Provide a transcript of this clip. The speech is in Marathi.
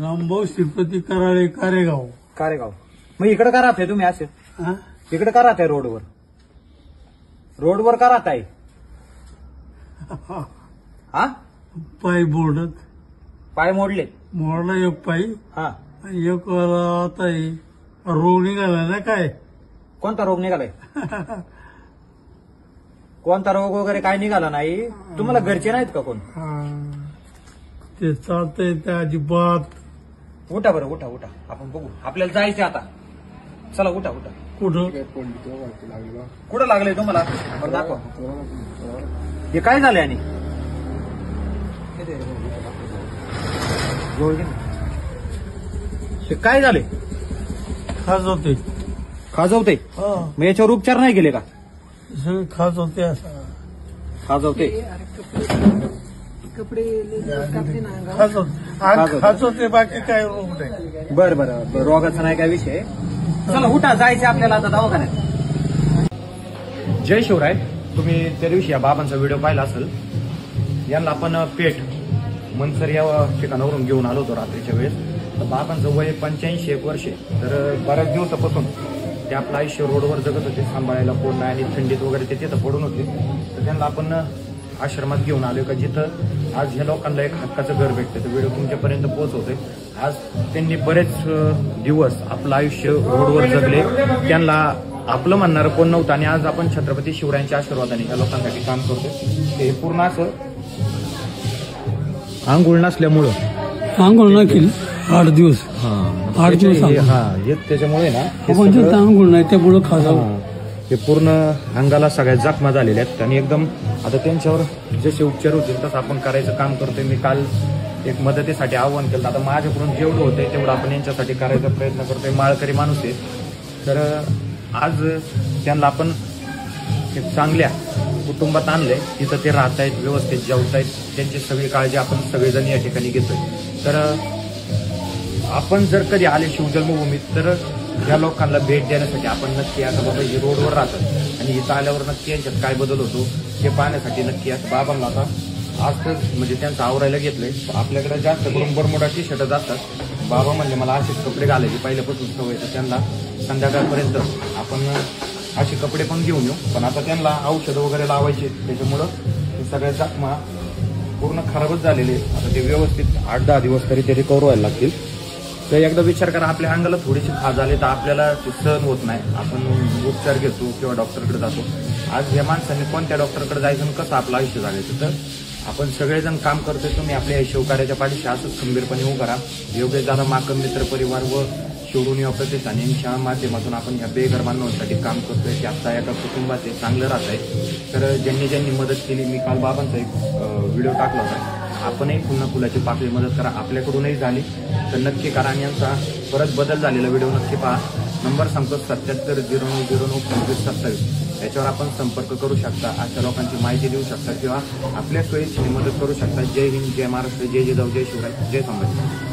रामभाऊ श्रीपती कराळे कारेगाव. कारेगाव. मग इकडे का राहताय तुम्ही असे? हा? इकडे का राहताय रोडवर? रोडवर का राहताय? हा? पाय बोर्डात पाय मोडले? मोडला एक पायी हा. आणि एक आता हे रोग निघाला ना काय. कोणता रोग निघालाय? कोणता रोग वगैरे काय निघाला नाही? तुम्हाला घरचे नाहीत का कोण? ते चालतंय ते अजिबात. उठा बरं, उठा उठा, आपण बघू. आपल्याला जायचं आता. चला उठा उठा. कुठं कुठं लागलंय तुम्हाला? बरं दाखवा. हे काय झालंय? आणि हे काय झालंय? खाज होते. खाजवते? मग याच्यावर उपचार नाही केले का? सगळे खाज होते असं. खाजवते? खाज होते, बाकी काय रोग नाही. बरं बरं, रोगाचा नाही काय विषय. चला उठा, जायचं आपल्याला आता दवाखान्यात. जय शिवराय. तुम्ही त्या दिवशी या बाबांचा व्हिडिओ पाहिला असेल. यांना आपण पेठ मनसर या ठिकाणावरून घेऊन आलो होतो रात्रीच्या वेळेस. तर बाबांचं वय 85 वर्षे. तर बऱ्याच दिवसापासून ते आपलं आयुष्य रोडवर जगत होते. सांभाळायला कोण नाही आणि थंडीत वगैरे ते तिथं पडून होते. तर त्यांना आपण आश्रमात घेऊन आलो का जिथं आज ह्या लोकांना एक हक्काचं घर भेटतं. तर व्हिडिओ तुमच्यापर्यंत पोहोचवतोय. आज त्यांनी बरेच दिवस आपलं आयुष्य रोडवर जगले. त्यांना आपलं म्हणणारं कोण नव्हतं आणि आज आपण छत्रपती शिवरायांच्या आशीर्वादाने या लोकांसाठी काम करतोय. ते पूर्ण असं आंघोळ नसल्यामुळं आंघोळ नाही केली 8 दिवस. 8 दिवस त्याच्यामुळे ना आंघोळ नाही त्यामुळं खाजावं. हे पूर्ण अंगाला सगळ्या जखमा झालेल्या आहेत आणि एकदम आता त्यांच्यावर जसे उपचार होतील तसं आपण करायचं काम करतोय. मी काल एक मदतीसाठी आव्हान केलं. आता माझ्याकडून जेवढं होतंय तेवढं आपण यांच्यासाठी करायचा प्रयत्न करतोय. माळकरी माणूस आहे. तर आज त्यांना आपण एक चांगल्या कुटुंबात आणलंय. तिथं ते राहत आहेत, व्यवस्थित जेवतायत. त्यांची सगळी काळजी आपण सगळेजण या ठिकाणी घेतोय. तर आपण जर कधी आले शिवजन्मभूमीत तर या लोकांना भेट देण्यासाठी आपण नक्की आता बाबा हे रोडवर राहतात आणि इथं आल्यावर नक्की यांच्यात काय बदल होतो हे पाहण्यासाठी नक्की आता बाबांना आता आज तर म्हणजे त्यांचं आवरायला घेतलंय. आपल्याकडे जास्त करून बरमुडा टी शर्टच असतात. बाबा म्हणजे मला असेच कपडे घालायचे पहिल्यापासून सवय. तर त्यांना संध्याकाळपर्यंत आपण असे कपडे पण घेऊन येऊ. पण आता त्यांना औषधं वगैरे लावायचे त्याच्यामुळं हे सगळ्या जखमा पूर्ण खराबच झालेले. आता ते व्यवस्थित 8-10 दिवस तरी ते रिकवर व्हायला लागतील. तर एकदा विचार करा, आपल्या अंगाला थोडीशी खाज आली तर आपल्याला ते सहन होत नाही. आपण उपचार घेतो किंवा डॉक्टरकडे जातो. आज या माणसांनी कोणत्या डॉक्टरकडे जायचं आणि कसं आपलं आयुष्य जगायचं. तर आपण सगळेजण काम करतोय. तुम्ही आपल्या शिवकार्याच्या पाठीशी असंच खंबीरपणे उभं राहा. योगेश दादा माकन मित्र परिवार व शिवडून या प्रतिष्ठान यांच्या माध्यमातून आपण ह्या बेघर बांधवांसाठी काम करतोय. की आता एका कुटुंबाचे चांगलं राहत आहे. तर ज्यांनी मदत केली, मी काल बाबांचा एक व्हिडिओ टाकला होता. आपणही पुन्हा फुलाची पाकळी मदत करा. आपल्याकडूनही झाली तर नक्की करा आणि यांचा परत बदल झालेला व्हिडिओ नक्की पहा. नंबर सांगतो 7709092527. याच्यावर आपण संपर्क करू शकता. अशा लोकांची माहिती देऊ शकता किंवा आपल्या सोयीची मदत करू शकता. जय हिंद, जय महाराष्ट्र, जय जिजाऊ, जय शिवराय, जय संभाजी.